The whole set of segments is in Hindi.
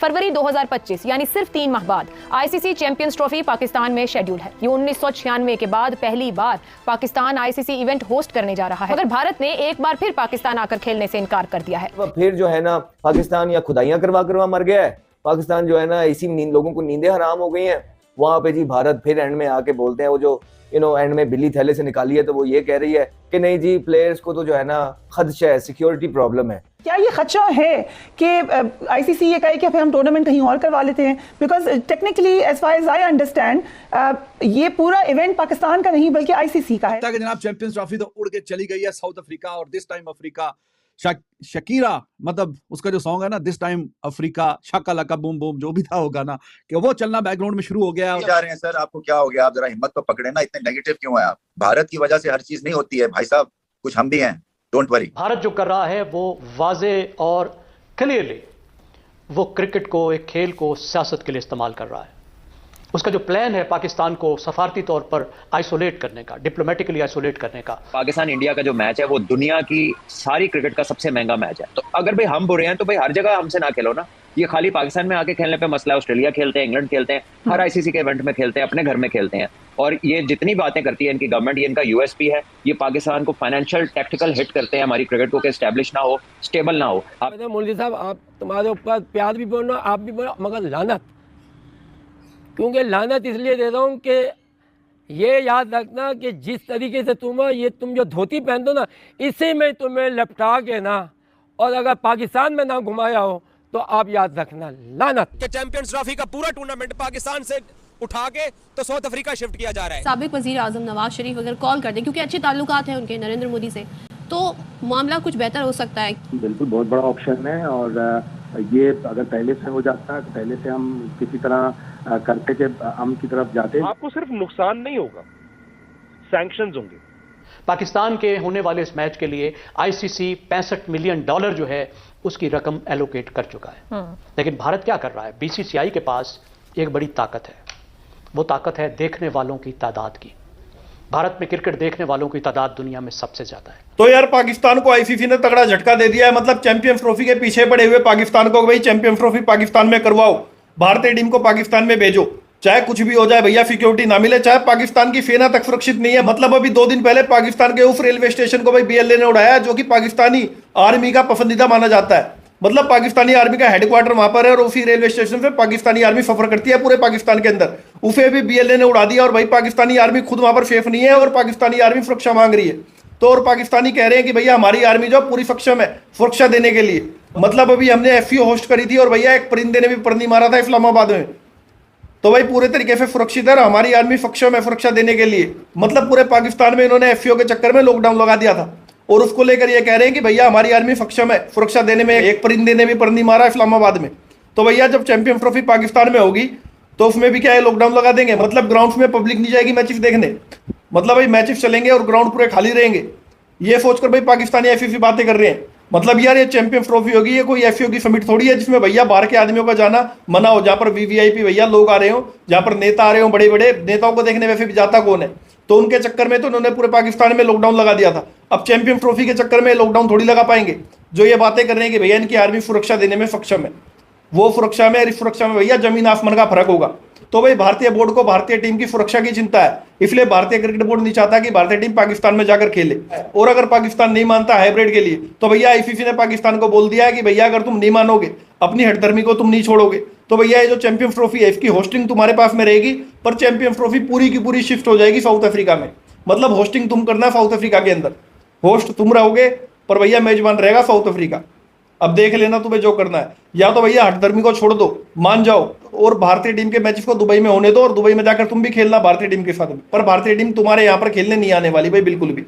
फरवरी 2025 यानी सिर्फ 3 माह बाद आईसीसी चैंपियंस ट्रॉफी पाकिस्तान में शेड्यूल है। ये 1996 के बाद पहली बार पाकिस्तान आईसीसी इवेंट होस्ट करने जा रहा है, मगर भारत ने एक बार फिर पाकिस्तान आकर खेलने से इनकार कर दिया है। फिर जो है ना पाकिस्तान या खुदाइयां करवा मर गया है। पाकिस्तान जो है ना इसी लोगों को नींदें हराम हो गई हैं। वहां पे जी भारत फिर एंड में आके बोलते हैं, वो जो एंड में बिल्ली थैले से निकाली है, तो वो ये कह रही है कि नहीं जी प्लेयर्स को तो जो है ना खदशा है, सिक्योरिटी प्रॉब्लम है। क्या ये खदशा है कि आईसीसी ये कहे कि फिर हम टूर्नामेंट कहीं और करवा लेते हैं? Because technically as far as I understand ये पूरा इवेंट पाकिस्तान का नहीं बल्कि आईसीसी का है। जनाब चैंपियंस ट्रॉफी तो उड़ के चली गई है साउथ अफ्रीका, और दिस टाइम अफ्रीका शकीरा मतलब उसका जो सॉन्ग है ना, this time Africa Shaka Laka boom boom, जो भी था होगा ना, कि वो चलना बैकग्राउंड में शुरू हो गया। जा रहे हैं सर, आपको क्या हो गया? आप जरा हिम्मत तो पकड़े ना, इतने नेगेटिव क्यों है आप? भारत की वजह से हर चीज नहीं होती है भाई साहब, कुछ हम भी हैं, डोंट वरी। भारत जो कर रहा है वो वाजे और क्लियरली वो क्रिकेट को, एक खेल को सियासत के लिए इस्तेमाल कर रहा है। उसका जो प्लान है पाकिस्तान को सफारती तौर पर आइसोलेट करने का, डिप्लोमेटिकली आइसोलेट करने का। पाकिस्तान इंडिया का जो मैच है वो दुनिया की सारी क्रिकेट का सबसे महंगा मैच है। तो अगर भाई हम बुरे हैं तो भाई हर जगह हमसे ना खेलो ना। ये खाली पाकिस्तान में आके खेलने पे मसला है। ऑस्ट्रेलिया खेलते हैं, इंग्लैंड खेलते हैं, हर आईसीसी के इवेंट में खेलते हैं, अपने घर में खेलते हैं। और ये जितनी बातें करती है इनकी गवर्नमेंट, ये इनका यूएसपी है। ये पाकिस्तान को फाइनेंशियल टैक्टिकल हिट करते हैं हमारी क्रिकेट को, कि स्टैब्लिश ना हो, स्टेबल ना हो। मोदी साहब, आप तुम्हारे ऊपर प्यार भी बोलना, आप भी बोलो, मगर लानत। क्योंकि लानत इसलिए दे रहा हूँ कि ये याद रखना कि जिस तरीके से तुम जो धोती पहनते हो ना, इसे में तुम्हें लपटा के ना, और अगर पाकिस्तान में ना घुमाया हो तो आप याद रखना लानत। कि चैंपियंस ट्रॉफी का पूरा टूर्नामेंट पाकिस्तान से उठा के तो साउथ अफ्रीका शिफ्ट किया जा रहा है। साबिक वजीर आजम नवाज शरीफ अगर कॉल कर दें, क्योंकि अच्छे ताल्लुकात हैं उनके नरेंद्र मोदी से, तो मामला कुछ बेहतर हो सकता है। बिल्कुल बहुत बड़ा ऑप्शन है, और ये अगर पहले से हो जाता है, पहले से हम किसी तरह करते के हम की तरफ जाते, आपको सिर्फ नुकसान नहीं होगा, सैंक्शंस होंगे। पाकिस्तान के होने वाले इस मैच के लिए आईसीसी $65 मिलियन जो है उसकी रकम एलोकेट कर चुका है। लेकिन भारत क्या कर रहा है? बीसीसीआई के पास एक बड़ी ताकत है। वो ताकत है देखने वालों की तादाद की। भारत में क्रिकेट देखने वालों की तादाद दुनिया में सबसे ज्यादा है। तो यार पाकिस्तान को आईसीसी ने तगड़ा झटका दे दिया है। मतलब चैंपियंस ट्रॉफी के पीछे पड़े हुए पाकिस्तान को, भाई चैंपियंस ट्रॉफी पाकिस्तान में करवाओ, भारतीय टीम को पाकिस्तान में भेजो, चाहे कुछ भी हो जाए भैया, सिक्योरिटी ना मिले, चाहे पाकिस्तान की सेना तक सुरक्षित नहीं है। मतलब अभी 2 दिन पहले पाकिस्तान के उस रेलवे स्टेशन को भाई बीएलए ने उड़ाया, जो कि पाकिस्तानी आर्मी का पसंदीदा माना जाता है। मतलब पाकिस्तानी आर्मी का हेडक्वार्टर वहां पर है, और उसी रेलवे स्टेशन पे पाकिस्तानी आर्मी सफर करती है पूरे पाकिस्तान के अंदर। उसे भी बीएलए ने उड़ा दिया, और भाई पाकिस्तानी आर्मी खुद वहां पर सेफ नहीं है, और पाकिस्तानी आर्मी सुरक्षा मांग रही है। तो और पाकिस्तानी कह रहे हैं कि भैया हमारी आर्मी जो पूरी सक्षम है सुरक्षा देने के लिए। मतलब अभी हमने एफसीओ होस्ट करी थी, और भैया एक परिंदे ने भी परनी मारा था इस्लामाबाद में। तो भाई पूरे तरीके से सुरक्षित है, हमारी आर्मी सक्षम है सुरक्षा देने के लिए। मतलब पूरे पाकिस्तान में इन्होंने एफसीओ के चक्कर में लॉकडाउन लगा दिया था, और उसको लेकर ये कह रहे हैं कि भैया हमारी आर्मी सक्षम है सुरक्षा देने में। एक परिंदे ने भी परनी मारा इस्लामाबाद में। तो भैया जब चैंपियंस ट्रॉफी पाकिस्तान में होगी तो उसमें भी क्या है, लॉकडाउन लगा देंगे। मतलब ग्राउंड्स में पब्लिक नहीं जाएगी मैचेस देखने। मतलब भाई मैचेस चलेंगे और ग्राउंड पूरे खाली रहेंगे। ये सोचकर भाई पाकिस्तानी ऐसी बातें कर रहे हैं। मतलब यार ये चैंपियंस ट्रॉफी होगी, ये कोई एफसीओ की समिट थोड़ी है जिसमें भैया बाहर के आदमियों का जाना मना हो, जहां पर वीवीआईपी भैया लोग आ रहे हो, जहां पर नेता आ रहे हो, बड़े बड़े नेताओं को देखने वैसे भी जाता कौन है। तो उनके चक्कर में तो उन्होंने पूरे पाकिस्तान में लॉकडाउन लगा दिया था। अब चैंपियंस ट्रॉफी के चक्कर में लॉकडाउन थोड़ी लगा पाएंगे। जो ये बातें कर रहे हैं कि भैया इनकी आर्मी सुरक्षा देने में सक्षम है, वो सुरक्षा में और इस सुरक्षा में भैया जमीन आसमान का फर्क होगा। तो भाई भारतीय बोर्ड को भारतीय टीम की सुरक्षा की चिंता है, इसलिए भारतीय क्रिकेट बोर्ड नहीं चाहता कि भारतीय टीम पाकिस्तान में जाकर खेले। और अगर पाकिस्तान नहीं मानता हाइब्रिड के लिए, तो भैया आईसीसी ने पाकिस्तान को बोल दिया है कि भैया अगर तुम नहीं मानोगे, अपनी हठधर्मी को तुम नहीं छोड़ोगे, तो भैया ये जो चैंपियंस ट्रॉफी है इसकी होस्टिंग तुम्हारे पास में रहेगी, पर चैंपियंस ट्रॉफी पूरी की पूरी शिफ्ट हो जाएगी साउथ अफ्रीका में। मतलब होस्टिंग तुम करना साउथ अफ्रीका के अंदर, होस्ट तुम रहोगे, पर भैया मेजबान रहेगा साउथ अफ्रीका। अब देख लेना तुम्हें जो करना है, या तो भैया हठधर्मी को छोड़ दो, मान जाओ, और भारतीय टीम के मैचेस को दुबई में होने दो, और दुबई में जाकर तुम भी खेलना भारतीय टीम के साथ में। पर भारतीय टीम तुम्हारे यहाँ पर खेलने नहीं आने वाली भाई, बिल्कुल भी।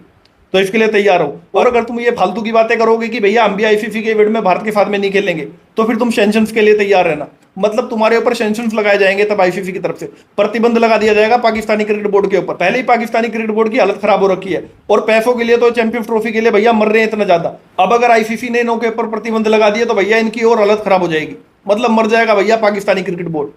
तो इसके लिए तैयार हो। और अगर तुम ये फालतू की बातें करोगे कि भैया हम भी आईसीसी के इवेंट में भारत के साथ में नहीं खेलेंगे, तो फिर तुम सैंक्शंस के लिए तैयार रहना। मतलब तुम्हारे ऊपर सैंक्शंस लगाए जाएंगे, तब आईसीसी की तरफ से प्रतिबंध लगा दिया जाएगा पाकिस्तानी क्रिकेट बोर्ड के ऊपर। पहले ही पाकिस्तानी क्रिकेट बोर्ड की हालत खराब हो रखी है, और पैसों के लिए तो चैंपियंस ट्रॉफी के लिए भैया मर रहे हैं इतना ज्यादा। अब अगर आईसीसी ने इनके ऊपर प्रतिबंध लगा दिया तो भैया इनकी और हालत खराब हो जाएगी। मतलब मर जाएगा भैया पाकिस्तानी क्रिकेट बोर्ड।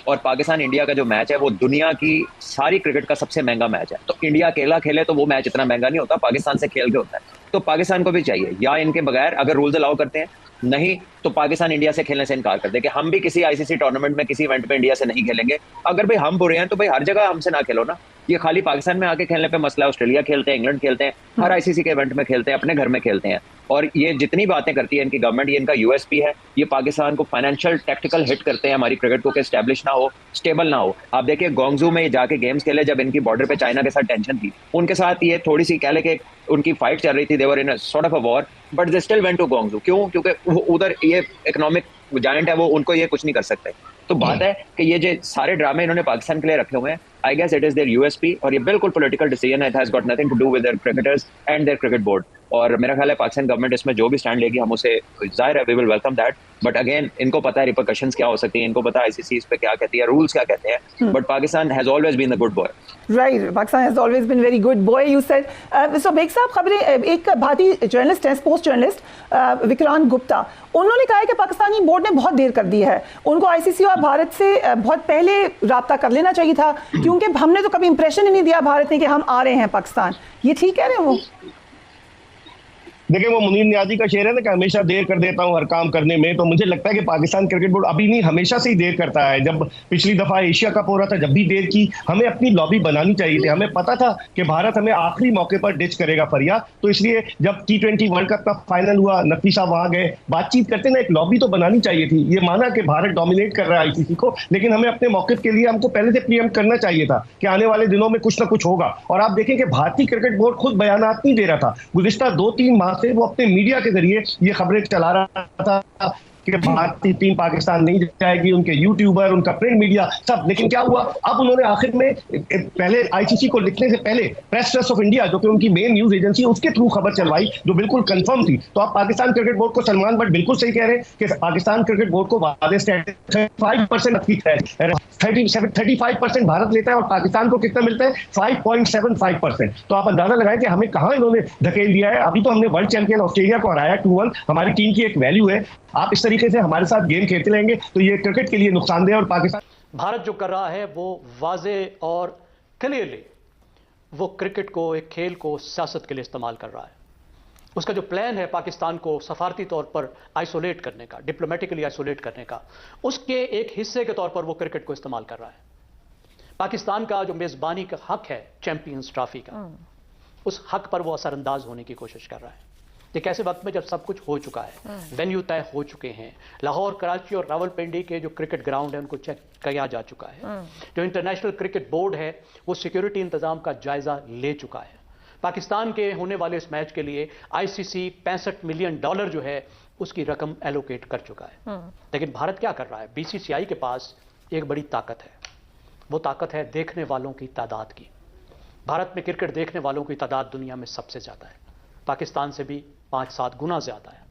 और पाकिस्तान इंडिया का जो मैच है वो दुनिया की सारी क्रिकेट का सबसे महंगा मैच है। तो इंडिया अकेला खेले तो वो मैच इतना महंगा नहीं होता, पाकिस्तान से खेल के होता है। तो पाकिस्तान को भी चाहिए, या इनके बगैर अगर रूल्स अलाउ करते हैं, नहीं तो पाकिस्तान इंडिया से खेलने से इनकार कर दे कि हम भी किसी आईसीसी टूर्नामेंट में किसी इवेंट में इंडिया से नहीं खेलेंगे। अगर भाई हम बुरे हैं तो भाई हर जगह हमसे ना खेलो ना, ये खाली पाकिस्तान में आके खेलने पे मसला है। ऑस्ट्रेलिया खेलते हैं, इंग्लैंड खेलते हैं, हर आईसीसी के इवेंट में खेलते हैं, अपने घर में खेलते हैं। और ये जितनी बातें करती है इनकी गवर्नमेंट, ये इनका यूएसपी है, ये पाकिस्तान को फाइनेंशियल टैक्टिकल हिट करते हैं हमारी क्रिकेट को कि स्टैब्लिश ना हो, स्टेबल ना हो। आप देखिए ग्वांगझू में जाके गेम्स खेले, जब इनकी बॉर्डर पे चाइना के साथ टेंशन थी, उनके साथ ये थोड़ी सी कह ले कि उनकी फाइट चल रही थी, they were in sort of a war, but they still went to Guangzhou. क्यों? क्योंकि उधर ये इकोनॉमिक जायंट है, वो उनको ये कुछ नहीं कर सकते। तो बात है कि ये जो सारे ड्रामे इन्होंने पाकिस्तान के लिए रखे हुए हैं, I guess it is their USP, और ये बिल्कुल पॉलिटिकल डिसीजन है, it has got nothing to do with their cricketers and their cricket board. और मेरा ख्याल है पाकिस्तान गवर्नमेंट इसमें जो भी स्टैंड लेगी हम उसे, जाहिर है we will welcome that, but again इनको पता है रिपरकशंस क्या हो सकती है, इनको पता है आईसीसी इस पे क्या कहती है, रूल्स क्या कहते हैं, but Pakistan has always been the good boy. Right, Pakistan has always been very good boy, you said. So Baig साहब, खबरें, एक भारतीय जर्नलिस्ट है, स्पोर्ट्स जर्नलिस्ट विक्रांत गुप्ता, उन्होंने कहा है कि पाकिस्तानी बोर्ड ने बहुत देर कर दी है, उनको आईसीसी और भारत से बहुत पहले राब्ता कर लेना चाहिए था, क्योंकि हमने तो कभी इंप्रेशन ही नहीं दिया भारत ने कि हम आ रहे हैं पाकिस्तान। ये ठीक कह रहे हैं वो? देखिए, वो मुनीर नियाजी का शेर है ना कि हमेशा देर कर देता हूं हर काम करने में, तो मुझे लगता है कि पाकिस्तान क्रिकेट बोर्ड अभी नहीं, हमेशा से ही देर करता है। जब पिछली दफा एशिया कप हो रहा था, जब भी देर की, हमें अपनी लॉबी बनानी चाहिए थी। हमें पता था कि भारत हमें आखिरी मौके पर डिच करेगा फरिया, तो इसलिए जब T20 वर्ल्ड कप का फाइनल हुआ, नकवी साहब वहां गए, बातचीत करते ना, एक लॉबी तो बनानी चाहिए थी। ये माना कि भारत डोमिनेट कर रहा है आईसीसी को, लेकिन हमें अपने मौके के लिए हमको पहले से प्रीएम्प्ट करना चाहिए था कि आने वाले दिनों में कुछ ना कुछ होगा। और आप देखें कि भारतीय क्रिकेट बोर्ड खुद बयानात नहीं दे रहा था, गुज़िश्ता 2-3 माह से वो अपने मीडिया के जरिए ये खबरें चला रहा था कि भारतीय टीम पाकिस्तान नहीं जाएगी, उनके यूट्यूबर, उनका प्रिंट मीडिया सब। लेकिन क्या हुआ, अब उन्होंने आखिर में पहले आईसीसी को लिखने से पहले प्रेस ट्रस्ट ऑफ इंडिया, जो कि उनकी मेन न्यूज एजेंसी है, उसके थ्रू खबर चलवाई, जो बिल्कुल कंफर्म थी। तो आप पाकिस्तान क्रिकेट बोर्ड को, सलमान बट बिल्कुल सही कह रहे हैं कि पाकिस्तान क्रिकेट बोर्ड को 35% भारत लेता है और पाकिस्तान को कितना मिलता है? 5.75%। तो आप अंदाजा लगाएं कि हमें कहां इन्होंने धकेल दिया है। अभी तो हमने वर्ल्ड चैंपियन ऑस्ट्रेलिया को हराया 2-1, हमारी टीम की एक वैल्यू है। आप इस तरीके से हमारे साथ गेम खेलते रहेंगे तो ये क्रिकेट के लिए नुकसानदेह। और पाकिस्तान, भारत जो कर रहा है वो वाजे और क्लियरली वो क्रिकेट को, एक खेल को सियासत के लिए इस्तेमाल कर रहा है। उसका जो प्लान है पाकिस्तान को सफारती तौर पर आइसोलेट करने का, डिप्लोमेटिकली आइसोलेट करने का, उसके एक हिस्से के तौर पर वो क्रिकेट को इस्तेमाल कर रहा है। पाकिस्तान का जो मेजबानी का हक है चैंपियंस ट्रॉफी का, उस हक पर वो असरअंदाज होने की कोशिश कर रहा है। एक ऐसे वक्त में जब सब कुछ हो चुका है, वेन्यू तय हो चुके हैं, लाहौर, कराची और रावलपिंडी के जो क्रिकेट ग्राउंड है उनको चेक किया जा चुका है, जो इंटरनेशनल क्रिकेट बोर्ड है वो सिक्योरिटी इंतजाम का जायजा ले चुका है। पाकिस्तान के होने वाले इस मैच के लिए आईसीसी $65 मिलियन जो है उसकी रकम एलोकेट कर चुका है। लेकिन भारत क्या कर रहा है? बीसीसीआई के पास एक बड़ी ताकत है, वो ताकत है देखने वालों की तादाद की। भारत में क्रिकेट देखने वालों की तादाद दुनिया में सबसे ज्यादा है, पाकिस्तान से भी 5-7 गुना ज्यादा है।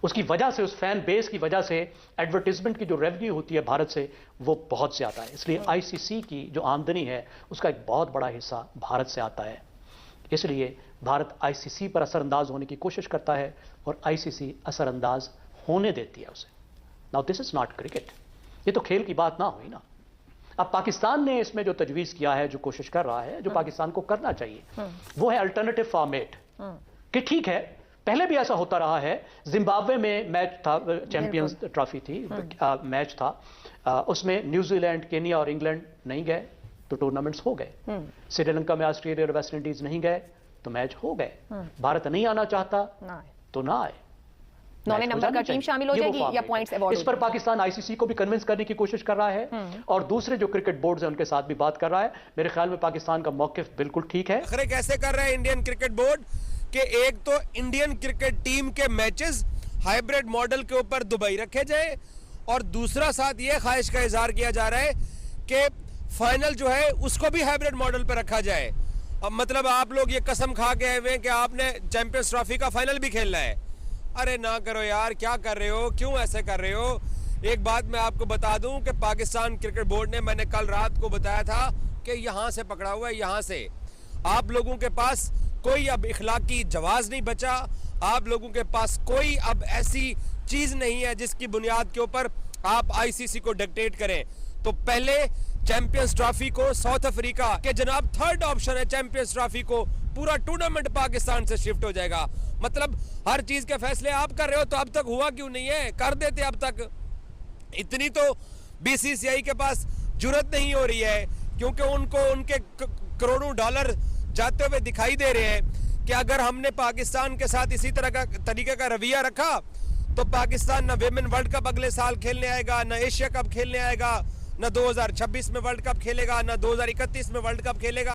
उसकी वजह से, उस फैन बेस की वजह से एडवर्टीजमेंट की जो रेवेन्यू होती है भारत से, वो बहुत ज्यादा है। इसलिए आईसीसी की जो आमदनी है उसका एक बहुत बड़ा हिस्सा भारत से आता है। इसलिए भारत आईसीसी पर असरअंदाज होने की कोशिश करता है और आईसीसी असरअंदाज होने देती है उसे। Now this is not cricket, ये तो खेल की बात ना हुई ना। अब पाकिस्तान ने इसमें जो तजवीज़ किया है, जो कोशिश कर रहा है, जो पाकिस्तान को करना चाहिए, वो है अल्टरनेटिव फॉर्मेट। कि ठीक है, पहले भी ऐसा होता रहा है। जिम्बाब्वे में मैच था, चैंपियंस ट्रॉफी थी, मैच था, उसमें न्यूजीलैंड, केनिया और इंग्लैंड नहीं गए तो टूर्नामेंट्स हो गए। श्रीलंका में ऑस्ट्रेलिया और वेस्ट इंडीज नहीं गए तो मैच हो गए। भारत नहीं आना चाहता तो ना आए, 9वें नंबर का टीम शामिल हो जाएगी या पॉइंट्स अवॉर्ड। इस पर पाकिस्तान आईसीसी को भी कन्विंस करने की कोशिश कर रहा है और दूसरे जो क्रिकेट बोर्ड हैं उनके साथ भी बात कर रहा है। मेरे ख्याल में पाकिस्तान का मौकिफ बिल्कुल ठीक है। आखिर कैसे कर रहा है इंडियन क्रिकेट बोर्ड कि एक तो इंडियन क्रिकेट टीम के मैचेस हाइब्रिड मॉडल के ऊपर दुबई रखे जाए और दूसरा साथ ये ख्वाहिश का इजहार किया जा रहा है कि फाइनल जो है उसको भी हाइब्रिड मॉडल पर रखा जाए। अब मतलब आप लोग ये कसम खा के आए हुए कि आपने चैंपियंस ट्रॉफी का फाइनल भी खेलना है। अरे ना करो यार, क्या कर रहे हो, क्यों ऐसे कर रहे हो? एक बात मैं आपको बता दूं कि पाकिस्तान क्रिकेट बोर्ड ने, मैंने कल रात को बताया था कि यहां से पकड़ा हुआ है, यहां से। आप लोगों के पास कोई अब इखलाकी जवाज नहीं बचा, आप लोगों के पास कोई अब ऐसी चीज नहीं है जिसकी बुनियाद के ऊपर आप आईसीसी को डिक्टेट करें। तो पहले चैंपियंस ट्रॉफी को साउथ अफ्रीका के जनाब थर्ड ऑप्शन है, चैंपियंस ट्रॉफी को पूरा टूर्नामेंट पाकिस्तान से शिफ्ट हो जाएगा। मतलब हर चीज के फैसले आप कर रहे हो, तो अब तक हुआ क्यों नहीं है? कर देते अब तक। इतनी तो बीसीसीआई के पास जुर्रत नहीं हो रही है, क्योंकि उनको उनके करोड़ों डॉलर जाते हुए दिखाई दे रहे हैं कि अगर हमने पाकिस्तान के साथ इसी तरह का तरीके का रवैया रखा तो पाकिस्तान ना विमेन वर्ल्ड कप अगले साल खेलने आएगा, ना एशिया कप खेलने आएगा, ना 2026 में वर्ल्ड कप खेलेगा, ना 2031 में वर्ल्ड कप खेलेगा।